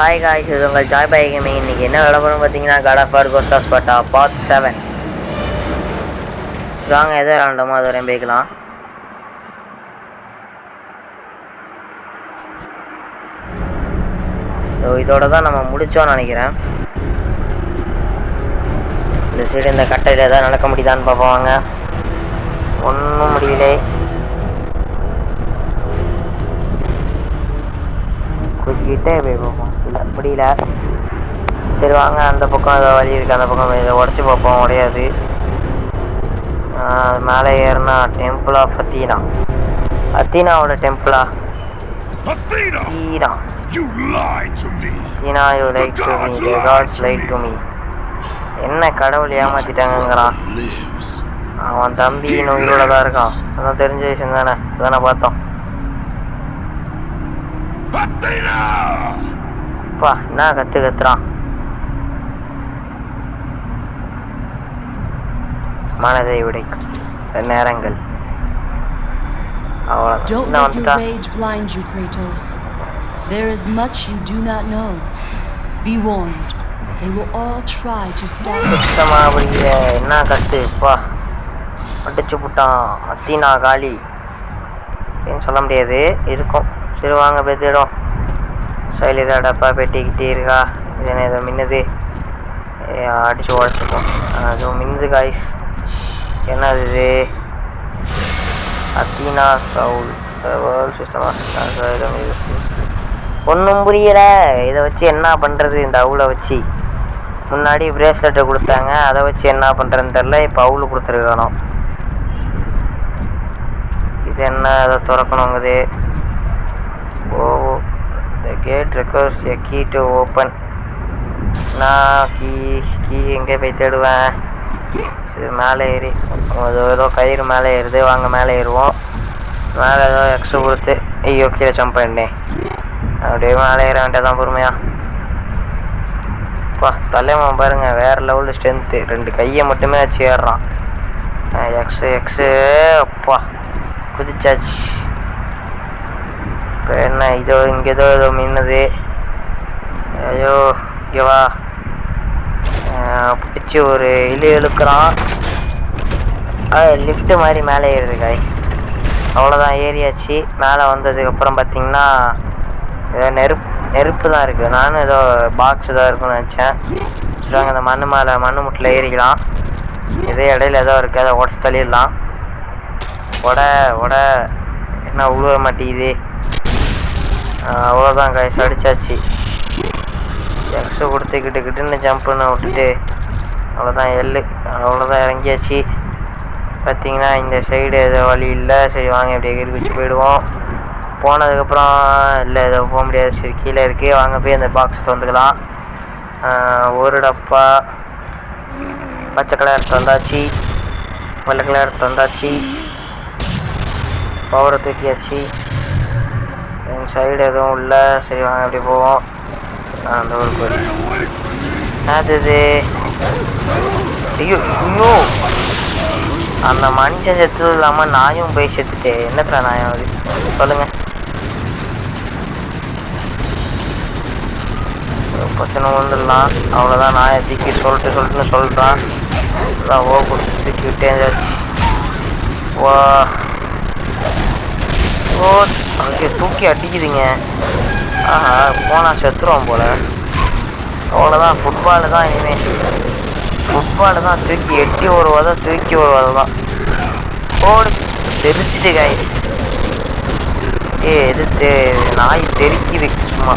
Hi guys, இது உங்கள் Joy by gaming. இன்றைக்கி என்ன விளம்பரம் பார்த்தீங்கன்னா God of War Ghost of Sparta part 7. வாங்க எதோ விளாண்டோமோ அது வரையும் போய்க்கலாம். இதோட தான் நம்ம முடித்தோன்னு நினைக்கிறேன். இந்த சைடு இந்த கட்டையில் எதாவது நடக்க முடியுதான்னு பார்ப்போங்க. ஒன்றும் முடியலே. கொஞ்சிக்கிட்டே போய் பார்ப்போம். இல்லை முடியல. சரி வாங்க, அந்த பக்கம் ஏதோ வழி இருக்குது, அந்த பக்கம் இதை உடச்சி பார்ப்போம். உடையாது. மேலே ஏறினா டெம்பிள் ஆஃப் அத்தீனா. அத்தீனாவோட டெம்பிளா? Athena, you lied to me. Athena, you lied to me. The gods lied to me. என்ன கடவுள் ஏமாத்திட்டாங்கிறான். அவன் தம்பி உயிரோட தான் இருக்கான். அதான் தெரிஞ்ச விஷயம் தானே, அதானே பார்த்தோம். அப்பா என்ன கத்துறான். மனதை உடைக்கும் நேரங்கள். Don't let your rage blind you, Kratos. There is much you do not know. Be warned. They will all try to stab you. என்ன கத்துப்பா அடிச்சு புட்டான். அத்தீனா காளி அப்படின்னு சொல்ல முடியாது, இருக்கும். சரி வாங்க போய் தேடும். சைல் இதை டப்பா பெட்டிக்கிட்டே இருக்கா. இது ஏதோ மின்னுது, அடிச்சு உடச்சிப்போம். அது மின்னுது காய்ஸ். என்னது இது? அத்தீனா சவுல் சிஸ்டமா? ஒன்றும் புரியலை. இதை வச்சு என்ன பண்ணுறது? இந்த அவுளை வச்சு முன்னாடி பிரேஸ்லெட்டை கொடுத்தாங்க, அதை வச்சு என்ன பண்ணுறதுன்னு தெரில. இப்போ அவுளு கொடுத்துருக்கணும். இது என்ன? அதை திறக்கணுங்குது. Oh, the gate requires a key to open. நான் கீ எங்கே போய் தேடுவேன்? சரி மேலே ஏறி ஏதோ கயிறு மேலே ஏறுது. வாங்க மேலே ஏறுவோம். மேலே ஏதோ எக்ஸ்ட்ரா கொடுத்து ஐயோ கீழே ஜம்ப் பண்ணிட்டேன். அப்படியே மேலே ஏற வேண்டியதான் பொறுமையா. அப்பா தலைவன் பாருங்க, வேறு லெவலில் ஸ்ட்ரென்த்து. 2 கையை மட்டுமே வச்சு ஏறுறான். எக்ஸு அப்பா குதிச்சாச்சு. இப்போ என்ன இதோ இங்கே ஏதோ மின்னுது. ஐயோ இங்கே வா. பிடிச்சி ஒரு இழுக்கிறான். லிஃப்ட்டு மாதிரி மேலே ஏறுது காய். அவ்வளோதான், ஏறியாச்சு. மேலே வந்ததுக்கப்புறம் பார்த்தீங்கன்னா ஏதோ நெருப்பு தான் இருக்குது. நானும் ஏதோ பாக்ஸ் தான் இருக்குன்னு நினச்சேன். சொல்லுவாங்க அந்த மண்ணு முட்டில் ஏறிக்கலாம். இதே இடையில ஏதோ இருக்குது, அதை உடச்சி தள்ளிடலாம். உட என்ன உழுவ மாட்டேங்குது. அவ்வளோதான் காய்ஸ், அடித்தாச்சு. எக்ஸு கொடுத்துக்கிட்டுன்னு ஜம்ப்புன்னு விட்டுட்டு அவ்வளோதான். அவ்வளோதான், இறங்கியாச்சு. பார்த்தீங்கன்னா இந்த சைடு ஏதோ வழி இல்லை. சரி வாங்க இப்படி எகிரி வச்சு போயிடுவோம். போனதுக்கப்புறம் இல்லை ஏதோ போக முடியாது. சரி கீழே இருக்குது, வாங்க போய் அந்த பாக்ஸ் திறந்துக்கலாம். ஒரு டப்பா பச்சை கலர் தந்தாச்சு, வெள்ளை கலர் தந்தாச்சு. பவரை தூக்கியாச்சு. என் சைடு எதுவும் இல்லை. சரி வாங்க அப்படி போவோம். அந்த ஒரு கோயில் அது. ஐயோ ஐயோ, அந்த மனுஷன் செத்துறது இல்லாமல் நாயும் போய் செத்துட்டேன். என்னத்துல நாயம் அது சொல்லுங்க. பிரச்சனை வந்துடலாம். அவ்வளோதான், நாயை தூக்கி சொல்லிட்டுன்னு சொல்கிறான். அதான் ஓ கொடுத்து தூக்கி விட்டேன். ஓ அங்கே தூக்கி அடிக்குதுங்க. ஆஹா, போனால் செத்துருவோம் போல். அவ்வளோதான், ஃபுட்பாலு தான் இனிமேல். ஃபுட்பாலு தான், தூக்கி எட்டி ஒரு வதை தூக்கி ஒரு வதை தான். ஓடு தெரிச்சிட்டு காய். எது நாய் தெரிக்குது சும்மா.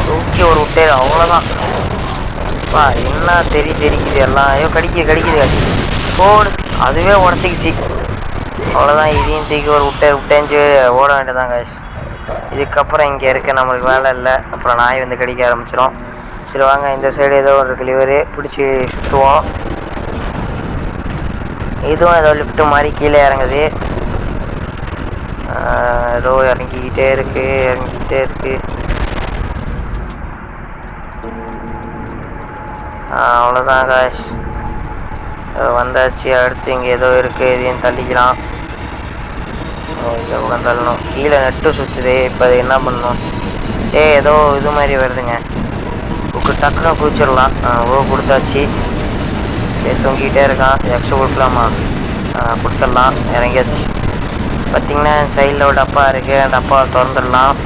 தூக்கி ஒரு விட்டே. அவ்வளோதான். என்ன தெரிக்குது எல்லாம். ஐயோ கடிக்குது. ஓடு, அதுவே உடச்சிக்கிச்சு. அவ்வளோதான், இதையும் தூக்கி ஒரு விட்டேஞ்சு ஓட வேண்டியதான் காய்ஸ். இதுக்கப்புறம் இங்கே இருக்க நம்மளுக்கு வேலை இல்லை. அப்புறம் நாய் வந்து கடிக்க ஆரம்பிச்சிடும். சரி வாங்க, இந்த சைடு ஏதோ ஒரு கிளிவரு பிடிச்சி சுற்றுவோம். இதுவும் ஏதோ லிஃப்ட்டு மாதிரி கீழே இறங்குது. ஏதோ இறங்கிக்கிட்டே இருக்கு. அவ்வளோதான் காய்ஸ், வந்தாச்சு. அடுத்து இங்கே ஏதோ இருக்குது, இதையும் தள்ளிக்கலாம். இந்த பக்கம் தள்ளணும். கீழே நெட்டு சுற்றுது. இப்போ அது என்ன பண்ணணும்? ஏதோ இது மாதிரி வருதுங்க. டக்குன்னு குதிச்சிடலாம். கொடுத்தாச்சு. தூங்கிட்டே இருக்கான். எக்ஸ்ட்ரா கொடுக்கலாமா? கொடுத்துடலாம். இறங்கியாச்சு. பார்த்தீங்கன்னா சைடில் ஒரு டப்பா இருக்குது. அந்த டப்பாவை திறந்துடலாம்.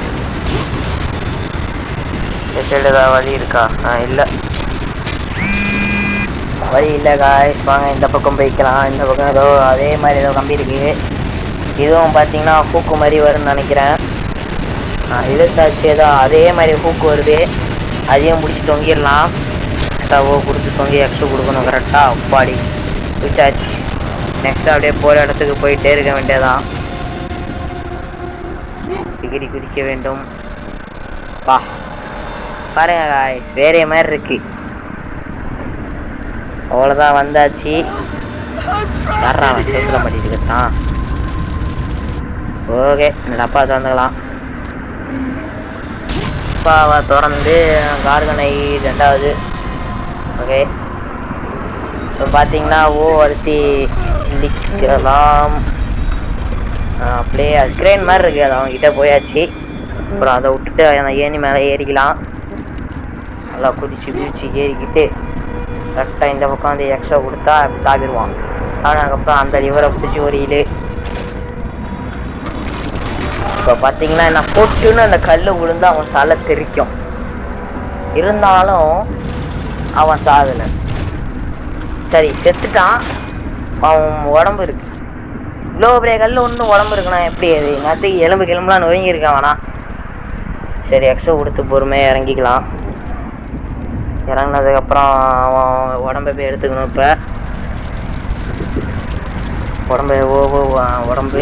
சைடு ஏதாவது வழி இருக்கா? இல்லை, வழி இல்லை காய்ஸ். வாங்க இந்த பக்கம் போய்க்கலாம். இந்த பக்கம் ஏதோ அதே மாதிரி ஏதோ கம்பி இருக்குது. இதுவும் பார்த்தீங்கன்னா ஹூக்கு மாதிரி வரும்னு நினைக்கிறேன். இழுத்தாச்சு. ஏதோ அதே மாதிரி ஹூக்கு வருது. அதையும் பிடிச்சி தொங்கிடலாம். கரெக்டாக கொடுத்து தொங்கி எக்ஸ்ட்ரா கொடுக்கணும். கரெக்டாக அப்பாடி பிடிச்சாச்சு. நெக்ஸ்ட்டு அப்படியே போகிற இடத்துக்கு போயிட்டே இருக்க வேண்டியதான். டிகிரி குதிக்க வேண்டும். பாருங்க காய்ஸ், வேறே மாதிரி இருக்கு. அவ்வளோதான், வந்தாச்சு. வர்றான் சேர்த்துல மாட்டிட்டு இருக்கான். ஓகே, இந்த டப்பா திறந்துக்கலாம். டப்பாவை திறந்து கார்கனை 2வது. ஓகே, இப்போ பார்த்தீங்கன்னா ஒருத்தி லிக்கலாம். அப்படியே அது கிரேன் மாதிரி இருக்குது. அது அவங்ககிட்ட போயாச்சு. அப்புறம் அதை விட்டுட்டு அந்த ஏணி மேலே ஏறிக்கலாம். நல்லா குதிச்சு ஏறிக்கிட்டு கரெக்டாக இந்த பக்கம் வந்து எக்ஸ்ட்ரா கொடுத்தா அப்படி தாக்கிடுவான். அதுக்கப்புறம் அந்த லிவரை பிடிச்சி ஒரு இழு. இப்போ பார்த்தீங்கன்னா நான் போட்டுன்னு அந்த கல் விழுந்து அவன் தலை தெரிக்கும். இருந்தாலும் அவன் சாகலை. சரி, செத்துட்டான். அவன் உடம்பு இருக்கு. இவ்வளோ பெரிய கல் ஒன்றும் உடம்பு இருக்குண்ணா எப்படி? அது எங்கள் எலும்புலாம் நொறுங்கியிருக்கான். வேணா சரி, எக்ஸ்ட்ரா கொடுத்து பொறுமையாக இறங்கிக்கலாம். இறங்கினதுக்கப்புறம் அவன் உடம்பை போய் எடுத்துக்கணும். இப்போ உடம்பு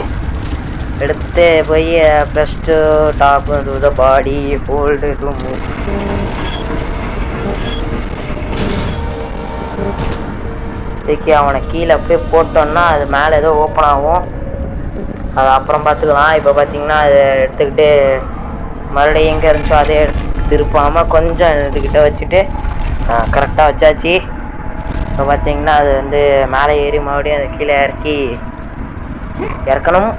எடுத்து போய் plus top to the body hold to move. இதுக்கு அவனை கீழே போய் போட்டோன்னா அது மேலே ஏதோ ஓப்பன் ஆகும். அது அப்புறம் பார்த்துக்கலாம். இப்போ பார்த்தீங்கன்னா அதை எடுத்துக்கிட்டு மறுபடியும் எங்கே இருந்துச்சோ அதே திருப்பாமல் கொஞ்சம் இதுக்கிட்ட வச்சுட்டு கரெக்டாக வச்சாச்சு. இப்போ பார்த்தீங்கன்னா அது வந்து மேலே ஏறி மறுபடியும் அதை கீழே இறக்கணும்.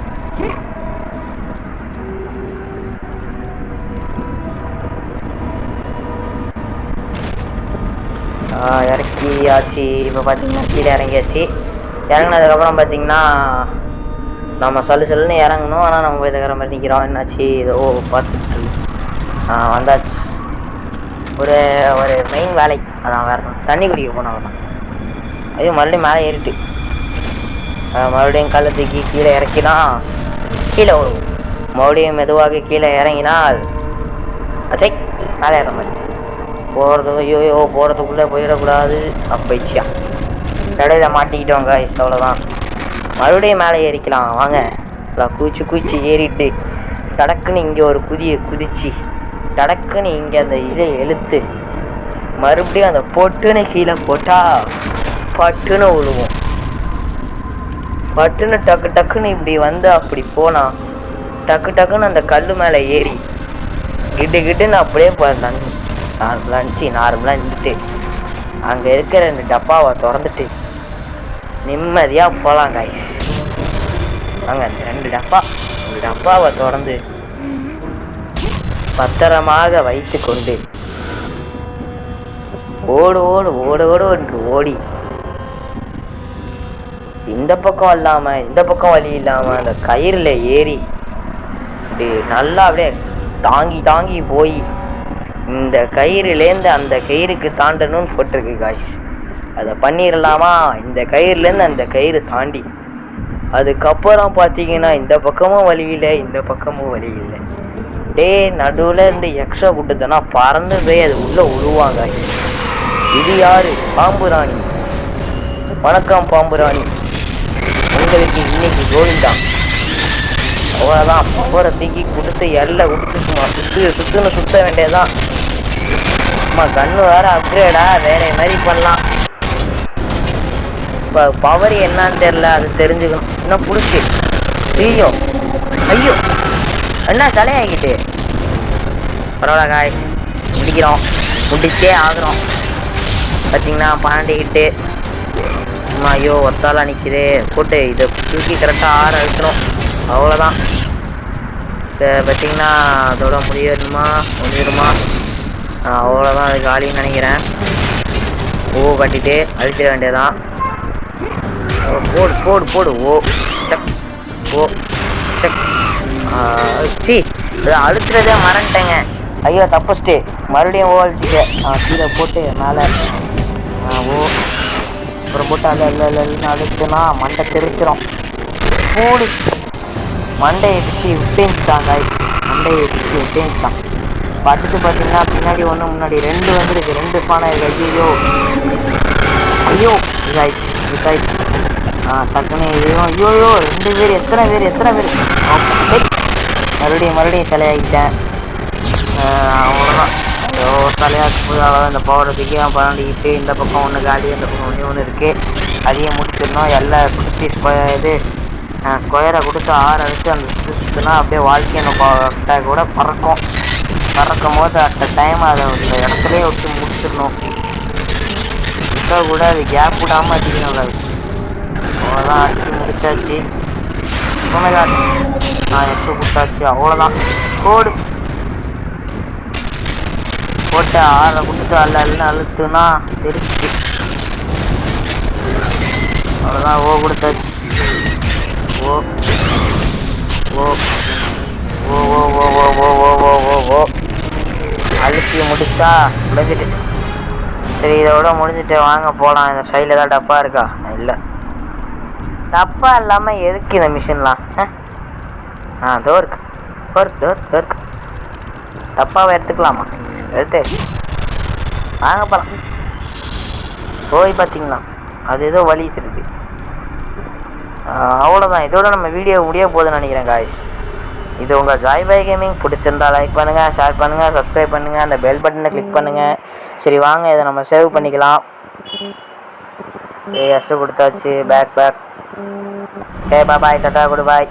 இறக்கியாச்சு. இப்போ பார்த்தீங்கன்னா கீழே இறங்கியாச்சு. இறங்கினதுக்கப்புறம் பார்த்தீங்கன்னா நம்ம சொல்லுன்னு இறங்கணும். ஆனால் நம்ம போய் தகர மாதிரி நிற்கிறோம். என்னாச்சு? இதோ பார்த்துட்டு வந்தாச்சு. ஒரு மெயின் வேலை அதான். வேறு தண்ணி குடிக்க போனவங்க தான். ஐயோ, மறுபடியும் மேலே ஏறிட்டு மறுபடியும் கல்லை தூக்கி கீழே இறக்கினா கீழே விழுவும். மறுபடியும் மெதுவாக கீழே இறங்கினால் அச்சை மேலே ஏற மாதிரி போகிறதுக்கு. ஐயோ, போகிறதுக்குள்ளே போயிடக்கூடாது. அப்போச்சியா இடையில மாட்டிக்கிட்டோங்க. அவ்வளோதான். மறுபடியும் மேலே ஏறிக்கலாம். வாங்க, குதிச்சு ஏறிட்டு டடக்குன்னு இங்கே ஒரு குதிச்சு டடக்குன்னு இங்கே அந்த இதை இழுத்து மறுபடியும் அந்த பொட்டுன்னு கீழே போட்டால் பட்டுன்னு விழுவோம். பட்டுன்னு டக்குன்னு இப்படி வந்து அப்படி போனால் டக்குன்னு அந்த கல் மேலே ஏறி கிட்டுன்னு அப்படியே நார்மலாக நின்றுட்டு அங்கே இருக்கிற இந்த டப்பாவை திறந்துட்டு நிம்மதியாக போகலாம் காய்ஸ். அங்கே அந்த ஒரு டப்பாவை திறந்து பத்திரமாக வைத்து கொண்டு ஓடு ஓடி இந்த பக்கம் இல்லாமல் இந்த பக்கம் வழி இல்லாமல் அந்த கயிறில் ஏறி அப்படி நல்லா அப்படியே தாங்கி போய் இந்த கயிறுலேருந்து அந்த கயிறுக்கு தாண்டணும்னு போட்டிருக்கு காய்ஸ். அதை பண்ணிடலாமா? இந்த கயிறுலேருந்து அந்த கயிறு தாண்டி அதுக்கப்புறம் பார்த்தீங்கன்னா இந்த பக்கமும் வழி இல்லை, இந்த பக்கமும் வழி இல்லை. நடுவில் இருந்து எக்ஸ்ட்ரா கொடுத்தனா பறந்து போய் அது உள்ளே விழுவாங்க. இது யாரு? பாம்புராணி. வணக்கம் பாம்புராணி, உங்களுக்கு இன்னைக்கு கோவில்தான். அவ்வளோதான். போகிற தூக்கி கொடுத்து எல்லாம் கொடுத்து சும்மா சுற்றுன்னு சுற்ற வேண்டியதுதான். சும்மா கண்ணு வேற அப்கிரேடா வேற மாதிரி பண்ணலாம். இப்போ பவர் என்னான்னு தெரில, அது தெரிஞ்சுக்கணும். இன்னும் பிடிச்சி ஐயோ என்ன தலையாகிட்டு. பரவாயில்ல காய், முடிச்சே ஆகுறோம். பார்த்தீங்கன்னா பாண்டிக்கிட்டு சும்மா ஐயோ ஒத்தாலாம் நிற்கிது போட்டு இதை தூக்கி கரெக்டாக 6 அழுத்தணும். அவ்வளோதான். இப்போ பார்த்தீங்கன்னா அதோட முடிஞ்சிருமா? அவ்வளோதான், அது காலின்னு நினைக்கிறேன். கட்டிட்டு அழிச்சிட வேண்டியதான். போடு. இதை அழுத்துறதே மறந்துட்டேங்க. ஐயோ தப்பிச்சிட்டு மறுபடியும் அழுத்திட்டேன். கீழே போட்டு மேலே அப்புறம் போட்டு அல்லன்னு அழுத்துனா மண்டை தெரிச்சிடும். போடு, மண்டையை இடிச்சு விட்டேன்ட்டாங்க. பட்டுட்டு பார்த்தீங்கன்னா பின்னாடி ஒன்று முன்னாடி 2 வந்துருக்கு. 2 ஸ்பான் ஆயிருக்கு. ஐயோ இதாயிடுச்சு. டக்குன்னு ஐயோ 2 பேர். எத்தனை பேர்? மறுபடியும் தலையாகிட்டேன். அவ்வளோதான். தலையாக்கு போய் அவ்வளோதான். இந்த பவரை தூக்கி பரண்டிக்கிட்டு இந்த பக்கம் ஒன்று காலி, அந்த பக்கம் ஒன்று இருக்குது. அதையும் முடிச்சிடணும். எல்லாம் குடிச்சு ஸ்கொயரை கொடுத்து 6 அடிச்சு அந்த சுற்றுனா அப்படியே வாழ்க்கையை கூட பறக்கும் போது அட் டைம் அதை அந்த இடத்துலேயே விட்டு முடிச்சிடணும். கூட அது கேப் விடாமல் அடிக்கணும். அவ்வளோதான், அடிச்சு முடிச்சாச்சு. எட்டு கொடுத்தாச்சு. அவ்வளோதான். கோடு போட்டு 6 கொடுத்து அல்லன்னு அழுத்துனா தெரிச்சு. அவ்வளோதான். கொடுத்தாச்சு. அழுத்தி முடிச்சா முடிஞ்சிட்டு. சரி, இதோட முடிஞ்சிட்டு வாங்க போகலாம். இந்த சைடில் ஏதாவது டப்பா இருக்கா? இல்லை, டப்பா இல்லாமல் எதுக்கு இந்த மிஷின்லாம்? இதோ இருக்கு. டப்பாவை எடுத்துக்கலாமா? எடுத்து வாங்க போகலாம். போய் பார்த்தீங்களா அது ஏதோ வலி இருக்குது. அவ்வளோதான். இதோட நம்ம வீடியோ முடிய போகுதுன்னு நினைக்கிறேன் காய்ஸ். இது உங்கள் ஜாய் பாய் கேமிங் பிடிச்சிருந்தா லைக் பண்ணுங்கள், ஷேர் பண்ணுங்கள், சப்ஸ்கிரைப் பண்ணுங்கள், அந்த பெல் பட்டனை கிளிக் பண்ணுங்கள். சரி வாங்க, இதை நம்ம சேவ் பண்ணிக்கலாம். எஸ் கொடுத்தாச்சு. பேக். பாய் டாட்டா குட் பாய்.